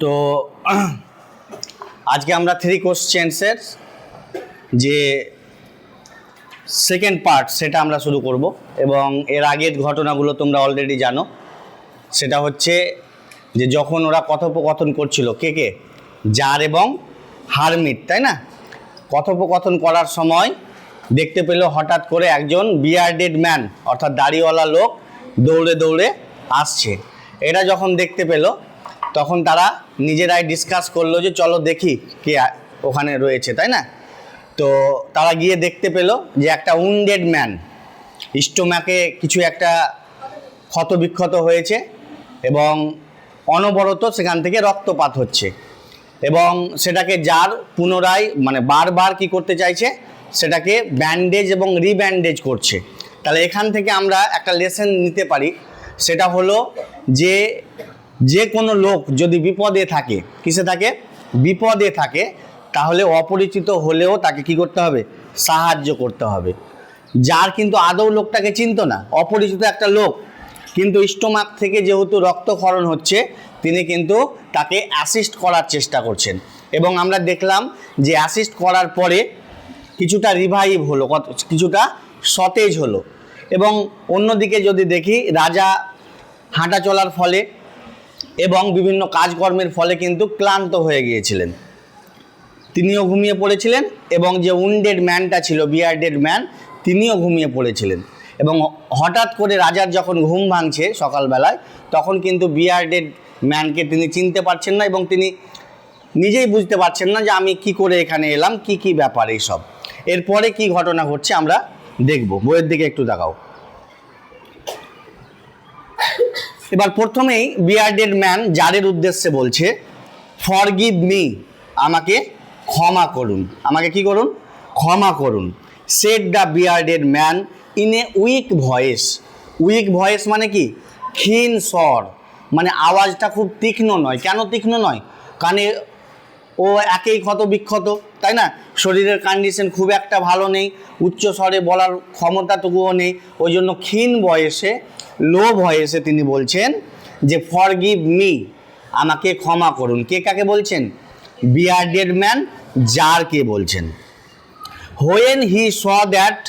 তো আজকে আমরা 3 কোশ্চেন্সের যে সেকেন্ড পার্ট সেটা আমরা শুরু করব এবং এর আগের ঘটনাগুলো তোমরা অলরেডি জানো। সেটা হচ্ছে যে যখন ওরা কথোপকথন করছিল কে জার এবং হারমিট, তাই না? কথোপকথন করার সময় দেখতে পেল হঠাৎ করে একজন বিয়ার্ডেড ম্যান অর্থাৎ দাড়িওয়ালা লোক দৌড়ে দৌড়ে আসছে। এটা যখন দেখতে পেল তখন তারা নিজেরাই ডিসকাস করলো যে চলো দেখি কে ওখানে রয়েছে, তাই না? তো তারা গিয়ে দেখতে পেল যে একটা উন্ডেড ম্যান, স্টোমাকে কিছু একটা ক্ষতবিক্ষত হয়েছে এবং অনবরত সেখান থেকে রক্তপাত হচ্ছে এবং সেটাকে জার পুনরায় বারবার কি করতে চাইছে, সেটাকে ব্যান্ডেজ এবং রিব্যান্ডেজ করছে। তাহলে এখান থেকে আমরা একটা লেসন নিতে পারি, সেটা হলো যে কোনো লোক যদি বিপদে থাকে, কিসে থাকে? বিপদে থাকে, তাহলে অপরিচিত হলেও তাকে কি করতে হবে? সাহায্য করতে হবে। যার কিন্তু আদৌ লোকটাকে চিনতো না, অপরিচিত একটা লোক, কিন্তু স্টোমাক থেকে যেহেতু রক্তক্ষরণ হচ্ছে তিনি কিন্তু তাকে অ্যাসিস্ট করার চেষ্টা করছেন এবং আমরা দেখলাম যে অ্যাসিস্ট করার পরে কিছুটা রিভাইভ হলো, কিছুটা সতেজ হলো। এবং অন্যদিকে যদি দেখি, রাজা হাঁটা চলার ফলে এবং বিভিন্ন কাজকর্মের ফলে কিন্তু ক্লান্ত হয়ে গিয়েছিলেন, তিনিও ঘুমিয়ে পড়েছিলেন এবং যে উন্ডেড ম্যানটা ছিল, বিয়ার্ডেড ম্যান, তিনিও ঘুমিয়ে পড়েছিলেন। এবং হঠাৎ করে রাজার যখন ঘুম ভাঙছে সকালবেলায়, তখন কিন্তু বিয়ার্ডেড ম্যানকে তিনি চিনতে পারছেন না এবং তিনি নিজেই বুঝতে পারছেন না যে আমি কি করে এখানে এলাম, কি ব্যাপার এইসব। এরপরে কি ঘটনা ঘটছে আমরা দেখব। বইয়ের দিকে একটু তাকাও। এবার প্রথমেই বিয়ার্ডেড ম্যান জারের উদ্দেশ্যে বলছে, ফরগিভ মি, আমাকে ক্ষমা করুন। আমাকে কি করুন? ক্ষমা করুন। Said the bearded man in a weak voice. Weak voice মানে কি? ক্ষীণ স্বর, মানে আওয়াজটা খুব তীক্ষ্ণ নয়। কেন তীক্ষ্ণ নয়? কারণ ও একেই ক্ষত বিক্ষত, তাই না? শরীরের কন্ডিশন খুব একটা ভালো নেই, উচ্চ স্বরে বলার ক্ষমতাটুকুও নেই। ওই জন্য ক্ষীণ ভয়েসে, লো ভয়েসে তিনি বলছেন যে ফরগিভ মি, আমাকে ক্ষমা করুন। কে কাকে বলছেন? বিয়ার্ডেড ম্যান জারকে বলছেন। When he saw that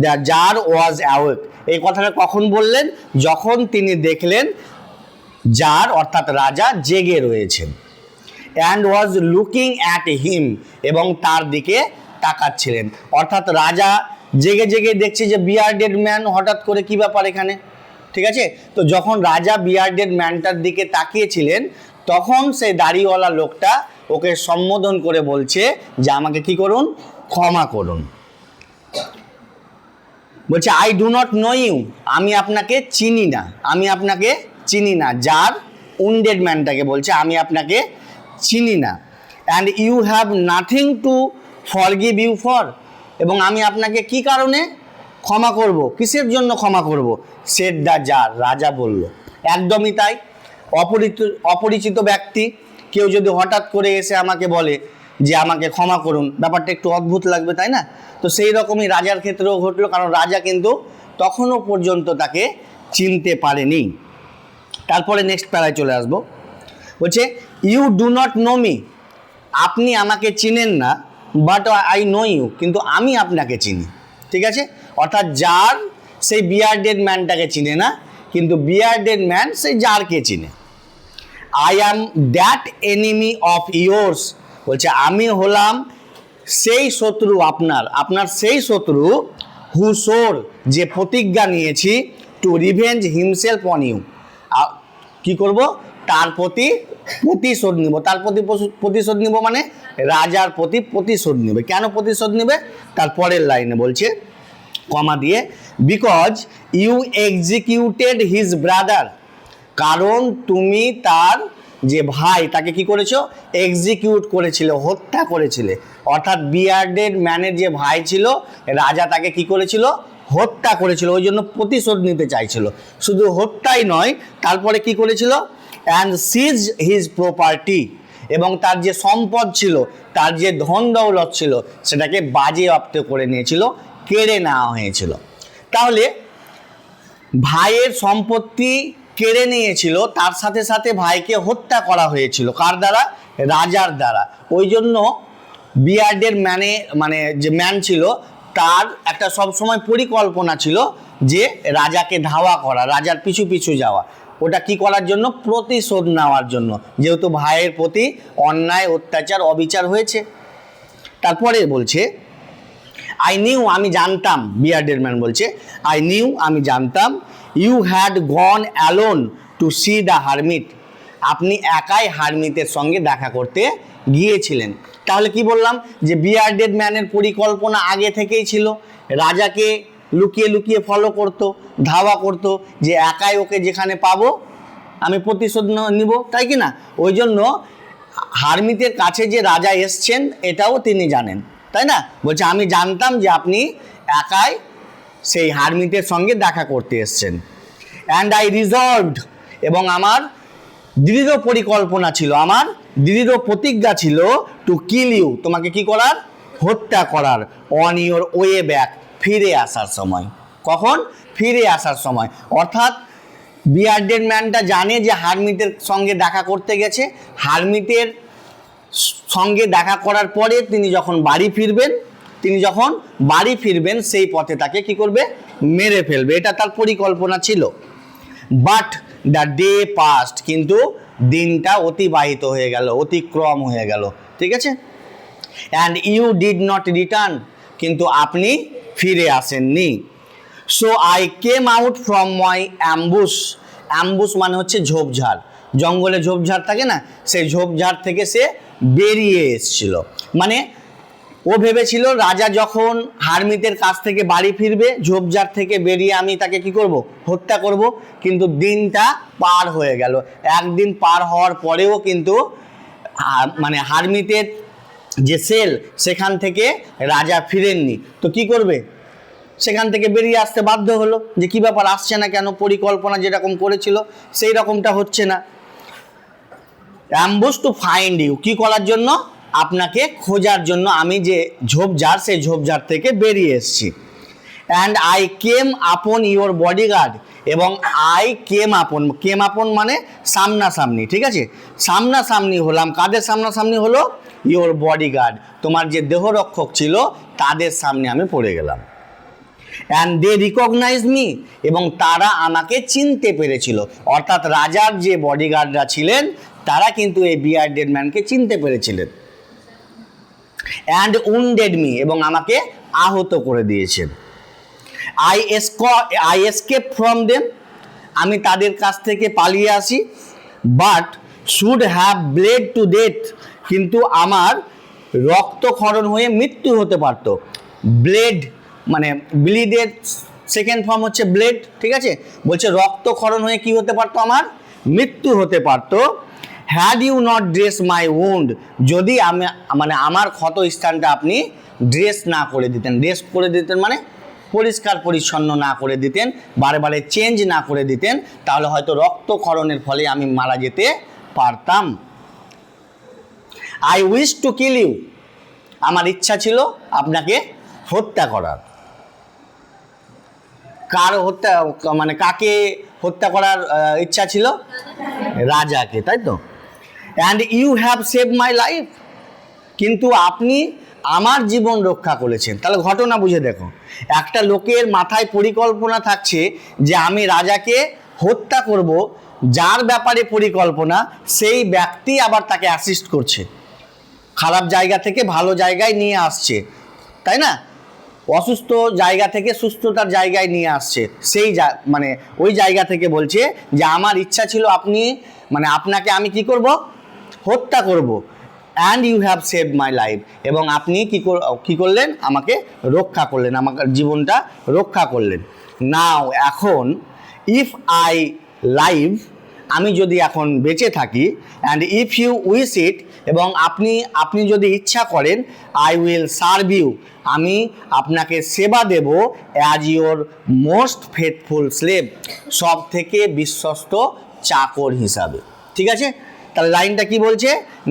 the tsar was awake, এই কথাটা কখন বললেন? যখন তিনি দেখলেন জার অর্থাৎ রাজা জেগে রয়েছেন। And was looking at him, এবং তার দিকে তাকাচ্ছিলেন। অর্থাৎ রাজা জেগে জেগে দেখছে যে বিয়ার্ডেড ম্যান হঠাৎ করে কি ব্যাপার এখানে, ঠিক আছে? তো যখন রাজা বিয়ার্ডেড ম্যানটার দিকে তাকিয়েছিলেন, তখন সেই দাড়িওয়ালা লোকটা ওকে সম্বোধন করে বলছে যে আমাকে কি করুন? ক্ষমা করুন। বলছে I do not know you, আমি আপনাকে চিনি না, আমি আপনাকে চিনি না। যার উন্ডেড ম্যানটাকে বলছে আমি আপনাকে চিনি না। And you have nothing to forgive you for, এবং আমি আপনাকে কি কারণে ক্ষমা করব, কিসের জন্য ক্ষমা করব? সেড দ্য জার, রাজা বলল। একদমই তাই। অপরিচিত ব্যক্তি কেউ যদি হঠাৎ করে এসে আমাকে বলে যে আমাকে ক্ষমা করুন, ব্যাপারটা একটু অদ্ভুত লাগবে, তাই না? তো সেই রকমই রাজার ক্ষেত্রেও ঘটলো, কারণ রাজা কিন্তু তখনও পর্যন্ত তাকে চিনতে পারেনি। তারপরে নেক্সট প্যারায় চলে আসবো। বলছে you do not know me, আপনি আমাকে চিনেন না, বাট আই নো ইউ, কিন্তু আমি আপনাকে চিনি। ঠিক আছে? অর্থাৎ জার সেই বিয়ার্ডেড ম্যানটাকে চিনে না, কিন্তু বিয়ার্ডেড ম্যান সেই জারকে চিনে। I am that enemy of yours, বলছে আমি হলাম সেই শত্রু আপনার সেই শত্রু, হু সোর, যে প্রতিজ্ঞা নিয়েছি, to revenge himself on you, কি করব? তার প্রতি প্রতিশোধ নিব। তার প্রতি প্রতিশোধ নিব মানে রাজার প্রতি প্রতিশোধ নেবে। কেন প্রতিশোধ নেবে? তার পরের লাইনে বলছে কমা দিয়ে, because you executed his brother, কারণ তুমি তার যে ভাই তাকে কি করেছো? এক্সিকিউট করেছিলে, হত্যা করেছিলে। অর্থাৎ বিয়ার্ডেড ম্যানের যে ভাই ছিল, রাজা তাকে কি করেছিল? হত্যা করেছিল। ওই জন্য প্রতিশোধ নিতে চাইছিল। শুধু হত্যাই নয়, তারপরে কি করেছিল? অ্যান্ড সিজ হিজ প্রপার্টি, এবং তার যে সম্পদ ছিল, তার যে ধন দৌলত ছিল, সেটাকে বাজেয়াপ্ত করে নিয়েছিল, কেড়ে নেওয়া হয়েছিল। তাহলে ভাইয়ের সম্পত্তি কেড়ে নিয়েছিল, তার সাথে সাথে ভাইকে হত্যা করা হয়েছিল। কার দ্বারা? রাজার দ্বারা। ওই জন্য বিয়ার্ডের মানে যে ম্যান ছিল তার একটা সবসময় পরিকল্পনা ছিল যে রাজাকে ধাওয়া করা, রাজার পিছু পিছু যাওয়া। ওটা কি করার জন্য? প্রতিশোধ নেওয়ার জন্য, যেহেতু ভাইয়ের প্রতি অন্যায়, অত্যাচার, অবিচার হয়েছে। তারপরে বলছে আই নিউ, আমি জানতাম, বিয়ার্ডের ম্যান বলছে আই নিউ, আমি জানতাম, you had gone alone to see the hermit, আপনি একাই হারমিতের সঙ্গে দেখা করতে গিয়েছিলেন। তাহলে কি বললাম? যে বিয়ার্ডেড ম্যানের পরিকল্পনা আগে থেকেই ছিল, রাজাকে লুকিয়ে লুকিয়ে ফলো করতো, ধাওয়া করতো, যে একাই ওকে যেখানে পাবো আমি প্রতিশোধ নিব, তাই কি না? ওই জন্য হারমিতের কাছে যে রাজা এসছেন এটাও তিনি জানেন, তাই না? বলছে আমি জানতাম যে আপনি একাই সেই হারমিতের সঙ্গে দেখা করতে এসছেন। অ্যান্ড আই রিজলভড, এবং আমার দৃঢ় পরিকল্পনা ছিল, আমার দৃঢ় প্রতিজ্ঞা ছিল, টু কিল ইউ, তোমাকে কি করার? হত্যা করার, অন ইউর ওয়ে ব্যাক, ফিরে আসার সময়। কখন? ফিরে আসার সময়। অর্থাৎ বিয়ার্ডেড ম্যানটা জানে যে হারমিতের সঙ্গে দেখা করতে গেছে, হারমিতের সঙ্গে দেখা করার পরে তিনি যখন বাড়ি ফিরবেন সেই পথে তাকে কি করবে? মেরে ফেলবে। এটা তার পরিকল্পনা ছিল। বাট দ্য ডে পাস্ট, কিন্তু দিনটা অতিবাহিত হয়ে গেল, অতিক্রম হয়ে গেল, ঠিক আছে? And you did not return, কিন্তু আপনি ফিরে আসেননি। So I came out from my ambush, ambush মানে হচ্ছে ঝোপঝাড়, জঙ্গলে ঝোপঝাড় থাকে না, সেই ঝোপঝাড় থেকে সে বেরিয়ে এসেছিল। মানে ও ভেবেছিল রাজা যখন হারমিতের কাছ থেকে বাড়ি ফিরবে, ঝোপঝাড় থেকে বেরিয়ে আমি তাকে কি করব? হত্যা করব। কিন্তু দিনটা পার হয়ে গেল। একদিন পার হওয়ার পরেও কিন্তু মানে হারমিতের যে সেল সেখান থেকে রাজা ফিরেননি। তো কি করবে? সেখান থেকে বেরিয়ে আসতে বাধ্য হলো, যে কী ব্যাপার, আসছে না কেন? পরিকল্পনা যেরকম করেছিল সেই রকমটা হচ্ছে না। অ্যাম্বুশ টু ফাইন্ড ইউ, কী করার জন্য? আপনাকে খোঁজার জন্য আমি যে ঝোপঝাড়, সেই ঝোপঝাড় থেকে বেরিয়ে এসেছি। অ্যান্ড আই কেম আপন ইউর বডিগার্ড, এবং আই কেম আপন মানে সামনাসামনি, ঠিক আছে? সামনাসামনি হলাম, কাদের সামনাসামনি হলো? ইউর বডিগার্ড, তোমার যে দেহরক্ষক ছিল তাদের সামনে আমি পড়ে গেলাম। অ্যান্ড দে রিকগনাইজ মি, এবং তারা আমাকে চিনতে পেরেছিল। অর্থাৎ রাজার যে বডিগার্ডরা ছিলেন তারা কিন্তু এই বিয়ার্ডেড ম্যানকে চিনতে পেরেছিলেন। অ্যান্ড উন্ডেড মি, এবং আমাকে আহত করে দিয়েছেন। আই এসকেপ ফ্রম দেম, আমি তাদের কাছ থেকে পালিয়ে আসি। But should have blade to death, কিন্তু আমার রক্তক্ষরণ হয়ে মৃত্যু হতে পারত। ব্লেড মানে ব্লিডের সেকেন্ড ফর্ম হচ্ছে ব্লেড, ঠিক আছে? বলছে রক্তক্ষরণ হয়ে কি হতে পারতো? আমার মৃত্যু হতে পারত। Had you not dress my wound, যদি আমি মানে আমার ক্ষত স্থানটা আপনি ড্রেস না করে দিতেন। ড্রেস করে দিতেন মানে পরিষ্কার পরিচ্ছন্ন না করে দিতেন, বারে বারে চেঞ্জ না করে দিতেন, তাহলে হয়তো রক্তক্ষরণের ফলে আমি মারা যেতে পারতাম। I wish to kill you, আমার ইচ্ছা ছিল আপনাকে হত্যা করার। কার হত্যা মানে কাকে হত্যা করার ইচ্ছা ছিল? রাজাকে, তাই তো? And you have save my life, কিন্তু আপনি আমার জীবন রক্ষা করেছেন। তাহলে ঘটনা বুঝে দেখো, একটা লোকের মাথায় পরিকল্পনা থাকছে যে আমি রাজাকে হত্যা করব, যার ব্যাপারে পরিকল্পনা সেই ব্যক্তি আবার তাকে অ্যাসিস্ট করছে, খারাপ জায়গা থেকে ভালো জায়গায় নিয়ে আসছে, তাই না? অসুস্থ জায়গা থেকে সুস্থতার জায়গায় নিয়ে আসছে। সেই মানে ওই জায়গা থেকে বলছে যে আমার ইচ্ছা ছিল আপনি মানে আপনাকে আমি কি করব? হত্যা করব। And you have saved my life, এবং আপনি কি করলেন? আমাকে রক্ষা করলেন, আমার জীবনটা রক্ষা করলেন। নাও, এখন, ইফ আই লাইভ, আমি যদি এখন বেঁচে থাকি, অ্যান্ড ইফ ইউ উইশ ইট, এবং আপনি যদি ইচ্ছা করেন, আই উইল সার্ভ ইউ, আমি আপনাকে সেবা দেব, as your most faithful slave, সব থেকে বিশ্বস্ত চাকর হিসাবে। ঠিক আছে? তাহলে লাইনটা কি বলছে?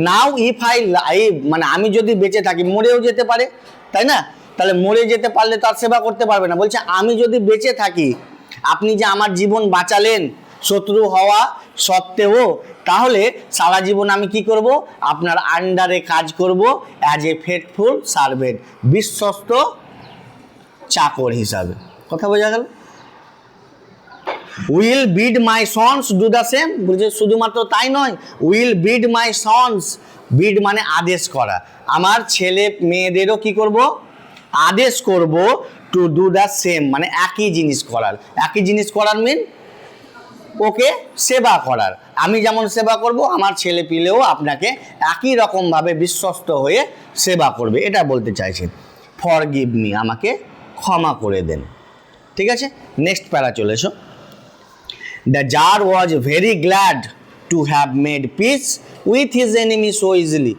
নাও ইফ আই লাইভ, মানে আমি যদি বেঁচে থাকি, মরেও যেতে পারে, তাই না? তাহলে মরে যেতে পারলে তো আর সেবা করতে পারবে না। বলছে আমি যদি বেঁচে থাকি, আপনি যে আমার জীবন বাঁচালেন, শত্রু হওয়া সত্ত্বেও, তাহলে সারা জীবন আমি কি করব, আপনার আন্ডারে কাজ করব অ্যাজ এ ফেথফুল সার্ভেন্ট, বিশ্বস্ত চাকর হিসাবে। কথা বোঝা গেল? Will bid my sons do the same, বলছে শুধুমাত্র তাই নয়, উইল বিড মাই সন্স, বিড মানে আদেশ করা, আমার ছেলে মেয়েদেরও কি করব, আদেশ করব টু ডু দ্য সেম, মানে একই জিনিস করার। একই জিনিস করার মিন ওকে সেবা করার। আমি যেমন সেবা করব, আমার ছেলে পিলেও আপনাকে একই রকমভাবে বিশ্বস্ত হয়ে সেবা করবে, এটা বলতে চাইছেন। ফরগিভ মি, আমাকে ক্ষমা করে দেন। ঠিক আছে, নেক্সট প্যারা চলে এসো। The tsar was very glad to have made peace with his enemy so easily.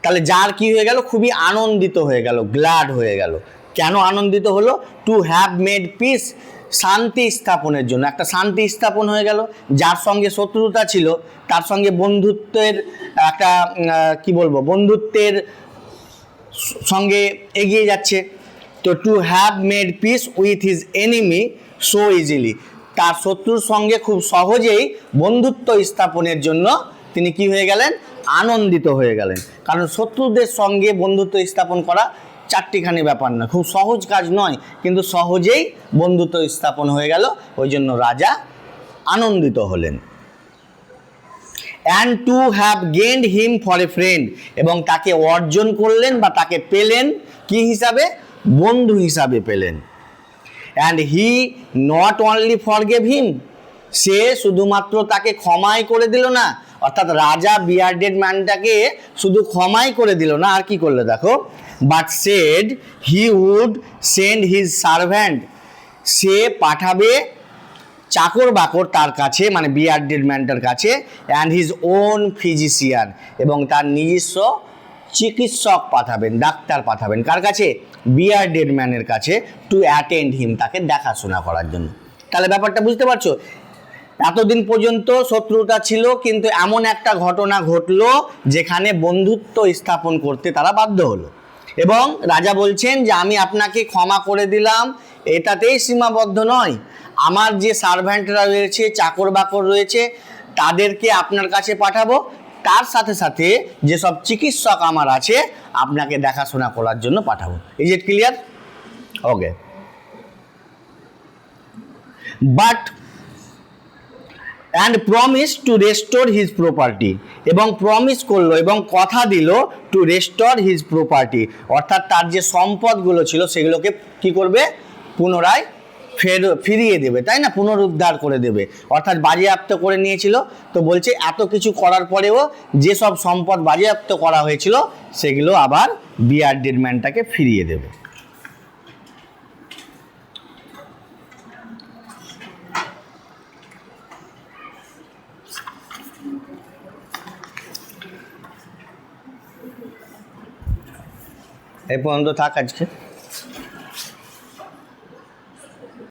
তাহলে জার কি হয়ে গেল, খুবই আনন্দিত হয়ে গেল, গ্ল্যাড হয়ে গেল। কেন আনন্দিত হলো? টু হ্যাভ মেড পিস, শান্তি স্থাপনের জন্য, একটা শান্তি স্থাপন হয়ে গেল। যার সঙ্গে শত্রুতা ছিল তার সঙ্গে বন্ধুত্বের একটা কি বলবো, বন্ধুত্বের সঙ্গে এগিয়ে যাচ্ছে। তো to have made peace with his enemy so easily, তার শত্রুর সঙ্গে খুব সহজেই বন্ধুত্ব স্থাপনের জন্য তিনি কি হয়ে গেলেন, আনন্দিত হয়ে গেলেন। কারণ শত্রুদের সঙ্গে বন্ধুত্ব স্থাপন করা চারটিখানি ব্যাপার নয়, খুব সহজ কাজ নয়, কিন্তু সহজেই বন্ধুত্ব স্থাপন হয়ে গেল, ওই জন্য রাজা আনন্দিত হলেন। And to have gained him for a friend, এবং তাকে অর্জন করলেন বা তাকে পেলেন কি হিসাবে, বন্ধু হিসাবে পেলেন। And he not only forgive him, সে শুধুমাত্র তাকে ক্ষমাই করে দিল না, অর্থাৎ রাজা বিয়ার্ডেড ম্যানটাকে শুধু ক্ষমাই করে দিল না, আর কি করলো দেখো, but said he would send his servant, সে পাঠাবে চাকর বাকর তার কাছে, মানে বিয়ার্ডেড ম্যানটার কাছে, অ্যান্ড হিজ ওন ফিজিশিয়ান, এবং তার নিজস্ব চিকিৎসক পাঠাবেন, ডাক্তার পাঠাবেন, কার কাছে, বিয়ার্ডেড ম্যানের কাছে, টু অ্যাটেন্ড হিম, তাকে দেখাশোনা করার জন্য। তাহলে ব্যাপারটা বুঝতে পারছো, এতদিন পর্যন্ত শত্রুতা ছিল, কিন্তু এমন একটা ঘটনা ঘটলো যেখানে বন্ধুত্ব স্থাপন করতে তারা বাধ্য হলো। এবং রাজা বলছেন যে আমি আপনাকে ক্ষমা করে দিলাম, এটাতেই সীমাবদ্ধ নয়, আমার যে সার্ভ্যান্টরা রয়েছে, চাকর বাকর রয়েছে, তাদেরকে আপনার কাছে পাঠাবো, তার সাথে সাথে যেসব চিকিৎসক আমার আছে আপনাকে দেখাশোনা করার জন্য পাঠাবো। Is it clear? Okay. But and promise to restore his property, এবং প্রমিস করলো এবং কথা দিল টু রেস্টোর হিজ প্রপার্টি, অর্থাৎ তার যে সম্পদগুলো ছিল সেগুলোকে কি করবে, পুনরায় ফিরিয়ে দেবে, তাই না, পুনরুদ্ধার করে দেবে, অর্থাৎ বাজেয়াপ্ত করে নিয়েছিল। তো বলছে এত কিছু করার পরেও যেসব সম্পদ বাজেয়াপ্ত করা হয়েছিল সেগুলো আবার বিয়ার্ডেড ম্যানটাকে ফিরিয়ে দেবে। এই পর্যন্ত থাক আজকে।